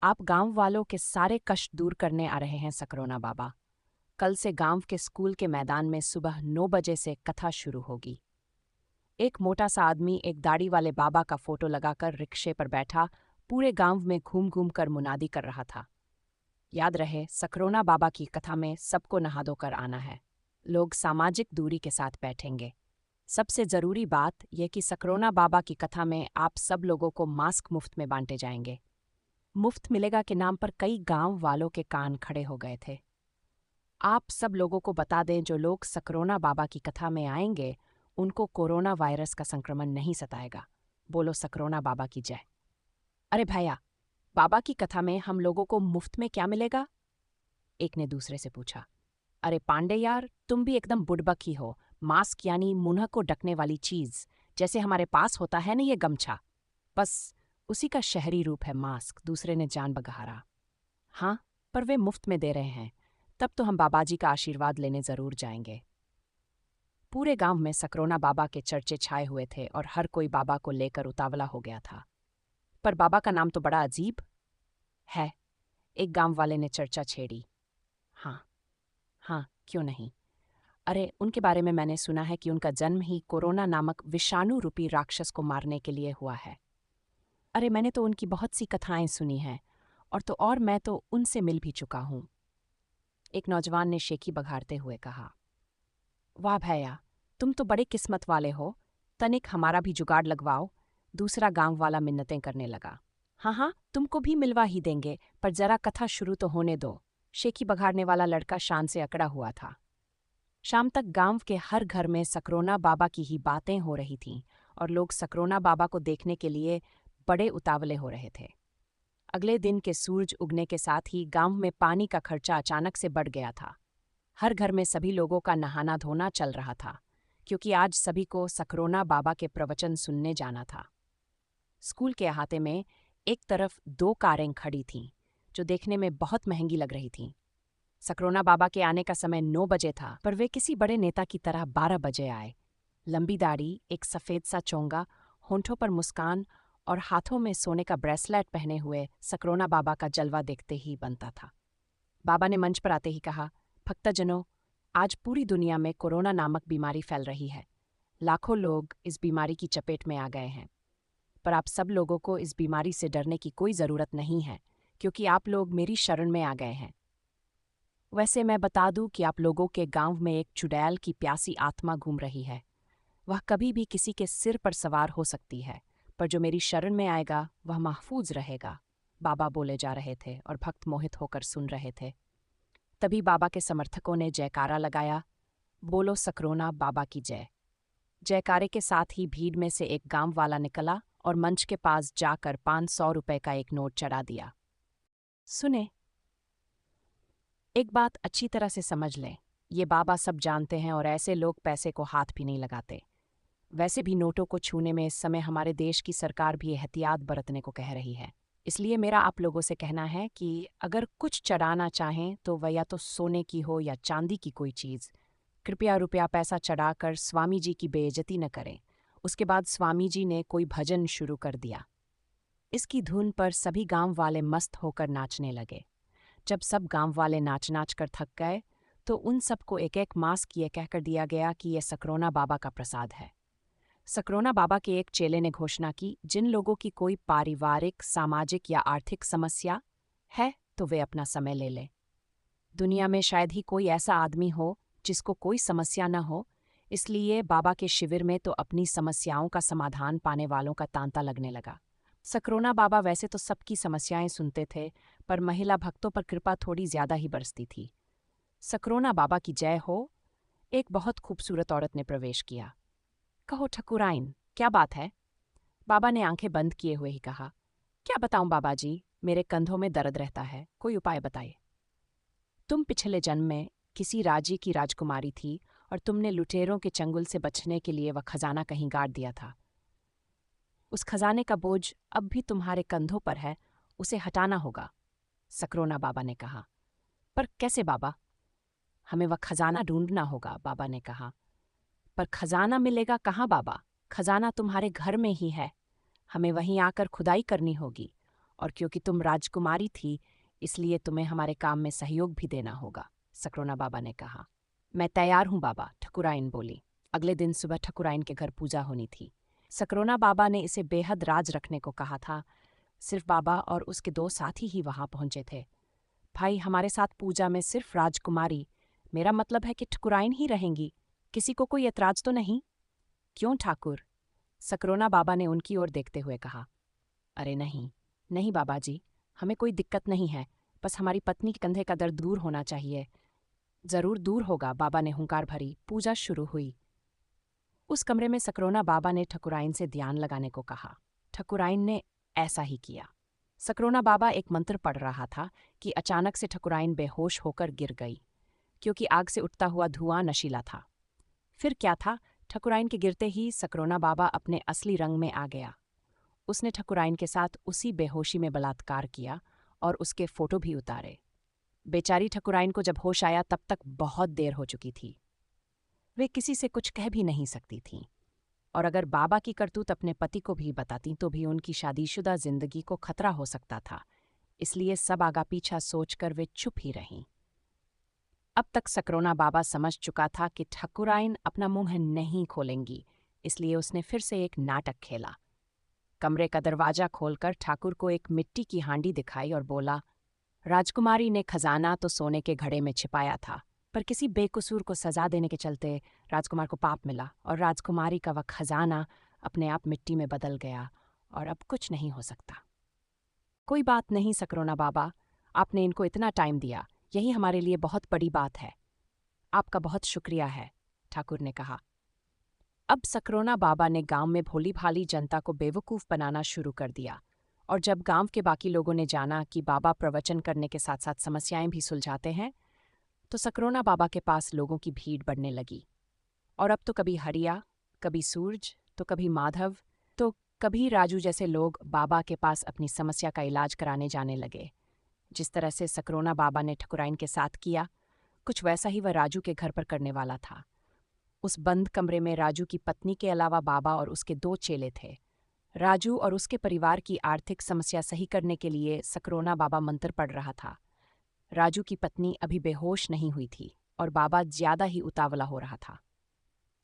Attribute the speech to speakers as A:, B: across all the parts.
A: आप गांव वालों के सारे कष्ट दूर करने आ रहे हैं सकरोना बाबा। कल से गांव के स्कूल के मैदान में सुबह 9 बजे से कथा शुरू होगी। एक मोटा सा आदमी एक दाढ़ी वाले बाबा का फोटो लगाकर रिक्शे पर बैठा पूरे गांव में घूम घूम कर मुनादी कर रहा था। याद रहे, सकरोना बाबा की कथा में सबको नहा धोकर आना है। लोग सामाजिक दूरी के साथ बैठेंगे। सबसे जरूरी बात यह कि सकरोना बाबा की कथा में आप सब लोगों को मास्क मुफ्त में बांटे जाएंगे। मुफ्त मिलेगा के नाम पर कई गांव वालों के कान खड़े हो गए थे। आप सब लोगों को बता दें, जो लोग सकरोना बाबा की कथा में आएंगे उनको कोरोना वायरस का संक्रमण नहीं सताएगा। बोलो सकरोना बाबा की जय। अरे भैया, बाबा की कथा में हम लोगों को मुफ्त में क्या मिलेगा? एक ने दूसरे से पूछा। अरे पांडे यार, तुम भी एकदम बुड़बक ही हो। मास्क यानी मुंह को ढकने वाली चीज, जैसे हमारे पास होता है ना ये गमछा, बस उसी का शहरी रूप है मास्क। दूसरे ने जान बगहारा। हाँ, पर वे मुफ्त में दे रहे हैं, तब तो हम बाबाजी का आशीर्वाद लेने जरूर जाएंगे। पूरे गांव में सकरोना बाबा के चर्चे छाए हुए थे और हर कोई बाबा को लेकर उतावला हो गया था। पर बाबा का नाम तो बड़ा अजीब है, एक गांव वाले ने चर्चा छेड़ी। हाँ हाँ, क्यों नहीं। अरे, उनके बारे में मैंने सुना है कि उनका जन्म ही कोरोना नामक विषाणु रूपी राक्षस को मारने के लिए हुआ है। अरे, मैंने तो उनकी बहुत सी कथाएं सुनी हैं, और मैं तो उनसे मिल भी चुका हूं। एक नौजवान ने शेखी बघाड़ते हुए कहा। वाह भैया, तुम तो बड़े किस्मत वाले हो। तनिक हमारा भी जुगाड़ लगवाओ। दूसरा गांव वाला मिन्नतें करने लगा। हाँ हाँ, तुमको भी मिलवा ही देंगे, पर जरा कथा शुरू तो होने दो। शेखी बघाड़ने वाला लड़का शान से अकड़ा हुआ था। शाम तक गांव के हर घर में सकरोना बाबा की ही बातें हो रही थीं और लोग सकरोना बाबा को देखने के लिए बड़े उतावले हो रहे थे। अगले दिन के सूरज उगने के साथ ही गांव में पानी का खर्चा अचानक से बढ़ गया था। हर घर में सभी लोगों का नहाना धोना चल रहा था, क्योंकि आज सभी को सकरोना बाबा के प्रवचन सुनने जाना था। स्कूल के अहाते में एक तरफ 2 कारें खड़ी थीं, जो देखने में बहुत महंगी लग रही थीं। सकरोना बाबा के आने का समय 9 बजे था, पर वे किसी बड़े नेता की तरह 12 बजे आए। लंबी दाढ़ी, एक सफ़ेद सा चोंगा, होंठों पर मुस्कान और हाथों में सोने का ब्रेसलेट पहने हुए सकरोना बाबा का जलवा देखते ही बनता था। बाबा ने मंच पर आते ही कहा, भक्तजनों, आज पूरी दुनिया में कोरोना नामक बीमारी फैल रही है। लाखों लोग इस बीमारी की चपेट में आ गए हैं। पर आप सब लोगों को इस बीमारी से डरने की कोई ज़रूरत नहीं है, क्योंकि आप लोग मेरी शरण में आ गए हैं। वैसे मैं बता दूं कि आप लोगों के गांव में एक चुड़ैल की प्यासी आत्मा घूम रही है। वह कभी भी किसी के सिर पर सवार हो सकती है, पर जो मेरी शरण में आएगा वह महफूज रहेगा। बाबा बोले जा रहे थे और भक्त मोहित होकर सुन रहे थे। तभी बाबा के समर्थकों ने जयकारा लगाया, बोलो सकरोना बाबा की जय। जयकारे के साथ ही भीड़ में से एक गांव वाला निकला और मंच के पास जाकर 500 रुपए का एक नोट चढ़ा दिया। सुने, एक बात अच्छी तरह से समझ लें, ये बाबा सब जानते हैं और ऐसे लोग पैसे को हाथ भी नहीं लगाते। वैसे भी नोटों को छूने में इस समय हमारे देश की सरकार भी एहतियात बरतने को कह रही है। इसलिए मेरा आप लोगों से कहना है कि अगर कुछ चढ़ाना चाहें तो वह या तो सोने की हो या चांदी की कोई चीज़। कृपया रुपया पैसा चढ़ाकर स्वामी जी की बेइज्जती न करें। उसके बाद स्वामी जी ने कोई भजन शुरू कर दिया। इसकी धुन पर सभी गांव वाले मस्त होकर नाचने लगे। जब सब गांव वाले नाच नाच कर थक गए तो उन सबको एक एक मास्क ये कहकर दिया गया कि यह सकरोना बाबा का प्रसाद है। सकरोना बाबा के एक चेले ने घोषणा की, जिन लोगों की कोई पारिवारिक, सामाजिक या आर्थिक समस्या है तो वे अपना समय ले लें। दुनिया में शायद ही कोई ऐसा आदमी हो जिसको कोई समस्या न हो, इसलिए बाबा के शिविर में तो अपनी समस्याओं का समाधान पाने वालों का तांता लगने लगा। सकरोना बाबा वैसे तो सबकी समस्याएं सुनते थे, पर महिला भक्तों पर कृपा थोड़ी ज्यादा ही बरसती थी। सकरोना बाबा की जय हो। एक बहुत खूबसूरत औरत ने प्रवेश किया। कहो ठकुराइन, क्या बात है? बाबा ने आंखें बंद किए हुए ही कहा, क्या बताऊं बाबा जी, मेरे कंधों में दर्द रहता है, कोई उपाय बताइए। तुम पिछले जन्म में किसी राज्य की राजकुमारी थी और तुमने लुटेरों के चंगुल से बचने के लिए वह खजाना कहीं गाड़ दिया था। उस खजाने का बोझ अब भी तुम्हारे कंधों पर है, उसे हटाना होगा, सकरोना बाबा ने कहा। पर कैसे बाबा? हमें वह खजाना ढूंढना होगा, बाबा ने कहा। पर खजाना मिलेगा कहाँ बाबा? खजाना तुम्हारे घर में ही है। हमें वहीं आकर खुदाई करनी होगी और क्योंकि तुम राजकुमारी थी, इसलिए तुम्हें हमारे काम में सहयोग भी देना होगा, सकरोना बाबा ने कहा। मैं तैयार हूँ बाबा, ठकुराइन बोली। अगले दिन सुबह ठकुराइन के घर पूजा होनी थी। सकरोना बाबा ने इसे बेहद राज रखने को कहा था। सिर्फ बाबा और उसके दो साथी ही वहां पहुंचे थे। भाई, हमारे साथ पूजा में सिर्फ राजकुमारी, मेरा मतलब है कि ठकुराइन ही रहेंगी, किसी को कोई एतराज तो नहीं? क्यों ठाकुर? सकरोना बाबा ने उनकी ओर देखते हुए कहा। अरे नहीं, नहीं बाबा जी, हमें कोई दिक्कत नहीं है, बस हमारी पत्नी के कंधे का दर्द दूर होना चाहिए। जरूर दूर होगा, बाबा ने हुंकार भरी। पूजा शुरू हुई। उस कमरे में सकरोना बाबा ने ठकुराइन से ध्यान लगाने को कहा। ठकुराइन ने ऐसा ही किया। सकरोना बाबा एक मंत्र पढ़ रहा था कि अचानक से ठकुराइन बेहोश होकर गिर गई, क्योंकि आग से उठता हुआ धुआं नशीला था। फिर क्या था, ठकुराइन के गिरते ही सकरोना बाबा अपने असली रंग में आ गया। उसने ठकुराइन के साथ उसी बेहोशी में बलात्कार किया और उसके फोटो भी उतारे। बेचारी ठकुराइन को जब होश आया तब तक बहुत देर हो चुकी थी। वे किसी से कुछ कह भी नहीं सकती थीं, और अगर बाबा की करतूत अपने पति को भी बताती तो भी उनकी शादीशुदा जिंदगी को खतरा हो सकता था। इसलिए सब आगा पीछा सोचकर वे चुप ही रहीं। अब तक सकरोना बाबा समझ चुका था कि ठकुराइन अपना मुंह नहीं खोलेंगी, इसलिए उसने फिर से एक नाटक खेला। कमरे का दरवाजा खोलकर ठाकुर को एक मिट्टी की हांडी दिखाई और बोला, राजकुमारी ने खजाना तो सोने के घड़े में छिपाया था, पर किसी बेकसूर को सजा देने के चलते राजकुमार को पाप मिला और राजकुमारी का वह खजाना अपने आप मिट्टी में बदल गया और अब कुछ नहीं हो सकता। कोई बात नहीं सकरोना बाबा, आपने इनको इतना टाइम दिया, यही हमारे लिए बहुत बड़ी बात है। आपका बहुत शुक्रिया है, ठाकुर ने कहा। अब सकरोना बाबा ने गांव में भोली भाली जनता को बेवकूफ़ बनाना शुरू कर दिया, और जब गांव के बाकी लोगों ने जाना कि बाबा प्रवचन करने के साथ साथ समस्याएं भी सुलझाते हैं, तो सकरोना बाबा के पास लोगों की भीड़ बढ़ने लगी। और अब तो कभी हरिया, कभी सूरज, तो कभी माधव, तो कभी राजू जैसे लोग बाबा के पास अपनी समस्या का इलाज कराने जाने लगे। जिस तरह से सकरोना बाबा ने ठकुराइन के साथ किया, कुछ वैसा ही वह राजू के घर पर करने वाला था। उस बंद कमरे में राजू की पत्नी के अलावा बाबा और उसके दो चेले थे। राजू और उसके परिवार की आर्थिक समस्या सही करने के लिए सकरोना बाबा मंत्र पढ़ रहा था। राजू की पत्नी अभी बेहोश नहीं हुई थी और बाबा ज्यादा ही उतावला हो रहा था।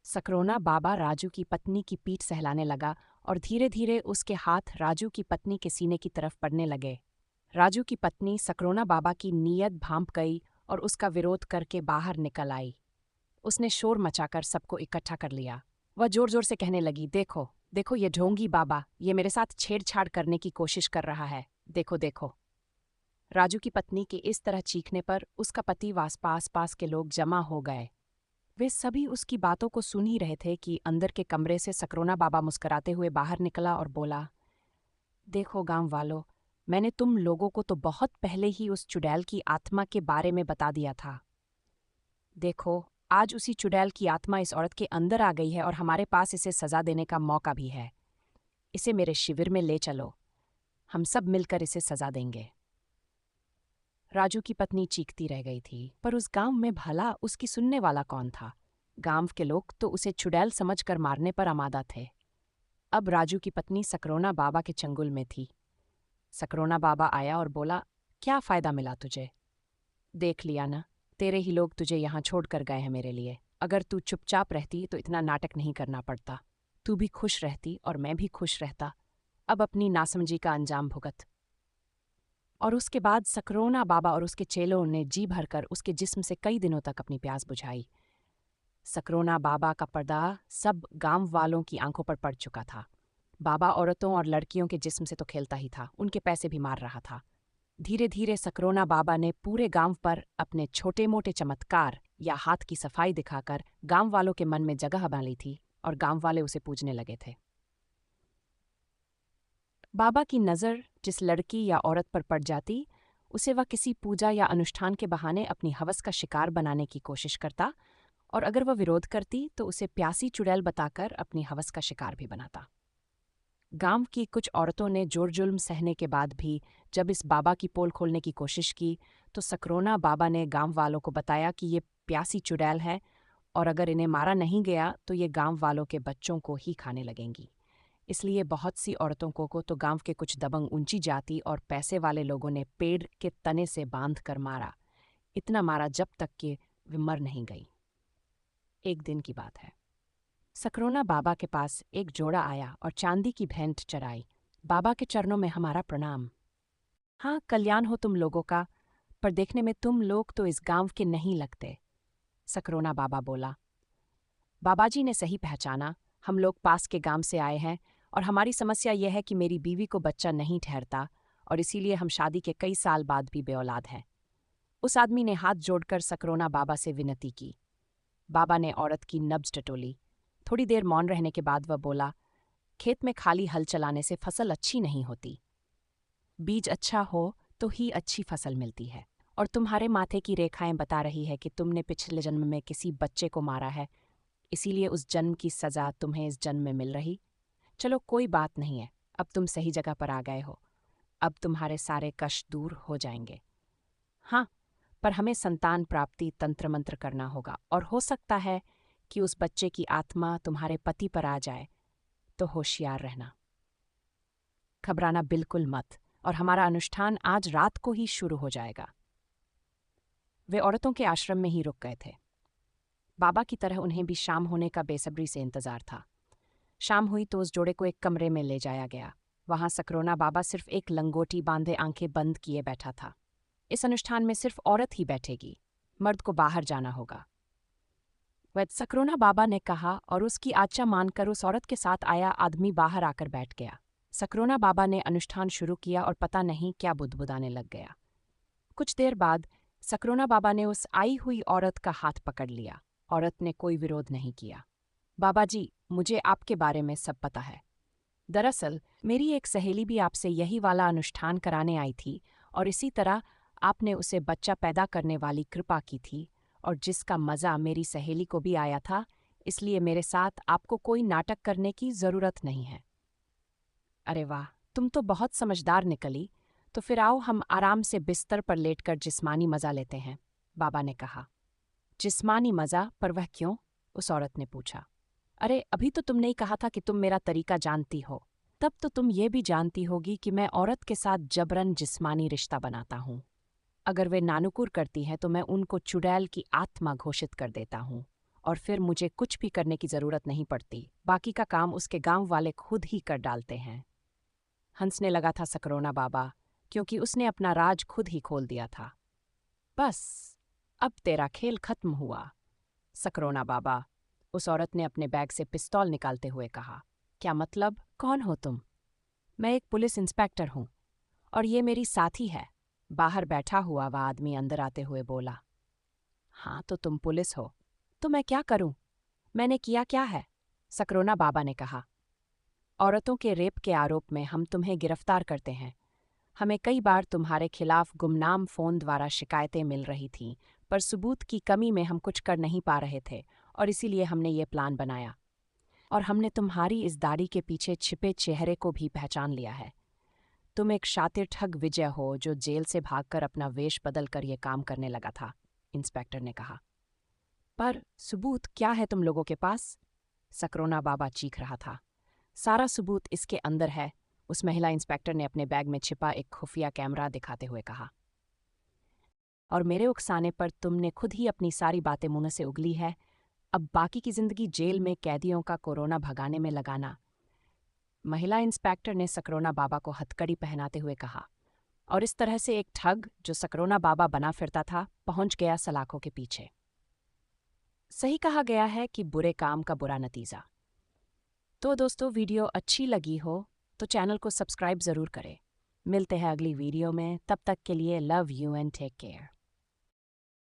A: सकरोना बाबा राजू की पत्नी की पीठ सहलाने लगा और धीरे धीरे उसके हाथ राजू की पत्नी के सीने की तरफ पड़ने लगे। राजू की पत्नी सकरोना बाबा की नीयत भांप गई और उसका विरोध करके बाहर निकल आई। उसने शोर मचाकर सबको इकट्ठा कर लिया। वह जोर जोर से कहने लगी, देखो देखो, ये ढोंगी बाबा, ये मेरे साथ छेड़छाड़ करने की कोशिश कर रहा है, देखो देखो। राजू की पत्नी के इस तरह चीखने पर उसका पति व आस पास के लोग जमा हो गए। वे सभी उसकी बातों को सुन ही रहे थे कि अंदर के कमरे से सकरोना बाबा मुस्कुराते हुए बाहर निकला और बोला, देखो गांव वालों, मैंने तुम लोगों को तो बहुत पहले ही उस चुड़ैल की आत्मा के बारे में बता दिया था। देखो, आज उसी चुड़ैल की आत्मा इस औरत के अंदर आ गई है और हमारे पास इसे सजा देने का मौका भी है। इसे मेरे शिविर में ले चलो, हम सब मिलकर इसे सजा देंगे। राजू की पत्नी चीखती रह गई थी, पर उस गांव में भला उसकी सुनने वाला कौन था? गांव के लोग तो उसे चुड़ैल समझकर मारने पर आमादा थे। अब राजू की पत्नी सकरोना बाबा के चंगुल में थी। सकरोना बाबा आया और बोला, क्या फायदा मिला तुझे? देख लिया ना, तेरे ही लोग तुझे यहाँ छोड़ कर गए हैं मेरे लिए। अगर तू चुपचाप रहती तो इतना नाटक नहीं करना पड़ता। तू भी खुश रहती और मैं भी खुश रहता। अब अपनी नासमझी का अंजाम भुगत। और उसके बाद सकरोना बाबा और उसके चेलों ने जी भरकर उसके जिस्म से कई दिनों तक अपनी प्यास बुझाई। सकरोना बाबा का पर्दा सब गांव वालों की आंखों पर पड़ चुका था। बाबा औरतों और लड़कियों के जिस्म से तो खेलता ही था, उनके पैसे भी मार रहा था। धीरे धीरे सकरोना बाबा ने पूरे गांव पर अपने छोटे मोटे चमत्कार या हाथ की सफाई दिखाकर गांव वालों के मन में जगह बना ली थी और गांव वाले उसे पूजने लगे थे। बाबा की नज़र जिस लड़की या औरत पर पड़ जाती, उसे वह किसी पूजा या अनुष्ठान के बहाने अपनी हवस का शिकार बनाने की कोशिश करता, और अगर वह विरोध करती तो उसे प्यासी चुड़ैल बताकर अपनी हवस का शिकार भी बनाता। गांव की कुछ औरतों ने जोर जुल्म सहने के बाद भी जब इस बाबा की पोल खोलने की कोशिश की, तो सकरोना बाबा ने गांव वालों को बताया कि ये प्यासी चुड़ैल है और अगर इन्हें मारा नहीं गया तो ये गांव वालों के बच्चों को ही खाने लगेंगी। इसलिए बहुत सी औरतों को तो गांव के कुछ दबंग ऊंची जाति और पैसे वाले लोगों ने पेड़ के तने से बांध कर मारा। इतना मारा जब तक कि वे मर नहीं गई। एक दिन की बात है। सकरोना बाबा के पास एक जोड़ा आया और चांदी की भेंट चढ़ाई। बाबा के चरणों में हमारा प्रणाम। हाँ, कल्याण हो तुम लोगों का, पर देखने में तुम लोग तो इस गांव के नहीं लगते, सकरोना बाबा बोला। बाबाजी ने सही पहचाना, हम लोग पास के गांव से आए हैं और हमारी समस्या यह है कि मेरी बीवी को बच्चा नहीं ठहरता और इसीलिए हम शादी के कई साल बाद भी बेऔलाद हैं। उस आदमी ने हाथ जोड़कर सकरोना बाबा से विनती की। बाबा ने औरत की नब्ज टटोली। थोड़ी देर मौन रहने के बाद वह बोला, खेत में खाली हल चलाने से फसल अच्छी नहीं होती। बीज अच्छा हो तो ही अच्छी फसल मिलती है। और तुम्हारे माथे की रेखाएं बता रही है कि तुमने पिछले जन्म में किसी बच्चे को मारा है, इसीलिए उस जन्म की सजा तुम्हें इस जन्म में मिल रही। चलो कोई बात नहीं है, अब तुम सही जगह पर आ गए हो। अब तुम्हारे सारे कष्ट दूर हो जाएंगे। हाँ, पर हमें संतान प्राप्ति तंत्र मंत्र करना होगा और हो सकता है कि उस बच्चे की आत्मा तुम्हारे पति पर आ जाए, तो होशियार रहना। घबराना बिल्कुल मत, और हमारा अनुष्ठान आज रात को ही शुरू हो जाएगा। वे औरतों के आश्रम में ही रुक गए थे। बाबा की तरह उन्हें भी शाम होने का बेसब्री से इंतजार था। शाम हुई तो उस जोड़े को एक कमरे में ले जाया गया। वहां सकरोना बाबा सिर्फ एक लंगोटी बांधे आंखें बंद किए बैठा था। इस अनुष्ठान में सिर्फ औरत ही बैठेगी, मर्द को बाहर जाना होगा, वह सकरोना बाबा ने कहा, और उसकी आज्ञा मानकर उस औरत के साथ आया आदमी बाहर आकर बैठ गया। सकरोना बाबा ने अनुष्ठान शुरू किया और पता नहीं क्या बुदबुदाने लग गया। कुछ देर बाद सकरोना बाबा ने उस आई हुई औरत का हाथ पकड़ लिया। औरत ने कोई विरोध नहीं किया। बाबा जी, मुझे आपके बारे में सब पता है। दरअसल मेरी एक सहेली भी आपसे यही वाला अनुष्ठान कराने आई थी और इसी तरह आपने उसे बच्चा पैदा करने वाली कृपा की थी, और जिसका मज़ा मेरी सहेली को भी आया था, इसलिए मेरे साथ आपको कोई नाटक करने की ज़रूरत नहीं है। अरे वाह, तुम तो बहुत समझदार निकली। तो फिर आओ हम आराम से बिस्तर पर लेटकर जिस्मानी मज़ा लेते हैं, बाबा ने कहा। जिस्मानी मज़ा, पर वह क्यों? उस औरत ने पूछा। अरे अभी तो तुमने ही कहा था कि तुम मेरा तरीका जानती हो, तब तो तुम ये भी जानती होगी कि मैं औरत के साथ जबरन जिस्मानी रिश्ता बनाता हूँ। अगर वे नानुकुर करती हैं तो मैं उनको चुड़ैल की आत्मा घोषित कर देता हूँ, और फिर मुझे कुछ भी करने की ज़रूरत नहीं पड़ती। बाकी का काम उसके गांव वाले खुद ही कर डालते हैं। हंसने लगा था सकरोना बाबा, क्योंकि उसने अपना राज खुद ही खोल दिया था। बस, अब तेरा खेल खत्म हुआ, सकरोना बाबा, उस औरत ने अपने बैग से पिस्तौल निकालते हुए कहा। क्या मतलब? कौन हो तुम? मैं एक पुलिस इंस्पेक्टर हूँ, और ये मेरी साथी है, बाहर बैठा हुआ वह आदमी अंदर आते हुए बोला। हाँ, तो तुम पुलिस हो, तो मैं क्या करूं? मैंने किया क्या है? सकरोना बाबा ने कहा। औरतों के रेप के आरोप में हम तुम्हें गिरफ्तार करते हैं। हमें कई बार तुम्हारे खिलाफ गुमनाम फोन द्वारा शिकायतें मिल रही थीं, पर सबूत की कमी में हम कुछ कर नहीं पा रहे थे, और इसीलिए हमने ये प्लान बनाया। और हमने तुम्हारी इस दाढ़ी के पीछे छिपे चेहरे को भी पहचान लिया है। तुम एक शातिर ठग विजय हो जो जेल से भागकर अपना वेश बदल कर ये काम करने लगा था, इंस्पेक्टर ने कहा। पर सबूत क्या है तुम लोगों के पास? सकरोना बाबा चीख रहा था। सारा सबूत इसके अंदर है, उस महिला इंस्पेक्टर ने अपने बैग में छिपा एक खुफिया कैमरा दिखाते हुए कहा। और मेरे उकसाने पर तुमने खुद ही अपनी सारी बातें मुंह से उगली है। अब बाकी की जिंदगी जेल में कैदियों का कोरोना भगाने में लगाना, महिला इंस्पेक्टर ने सकरोना बाबा को हथकड़ी पहनाते हुए कहा। और इस तरह से एक ठग जो सकरोना बाबा बना फिरता था, पहुंच गया सलाखों के पीछे। सही कहा गया है कि बुरे काम का बुरा नतीजा। तो दोस्तों, वीडियो अच्छी लगी हो तो चैनल को सब्सक्राइब ज़रूर करें। मिलते हैं अगली वीडियो में, तब तक के लिए love you and take care.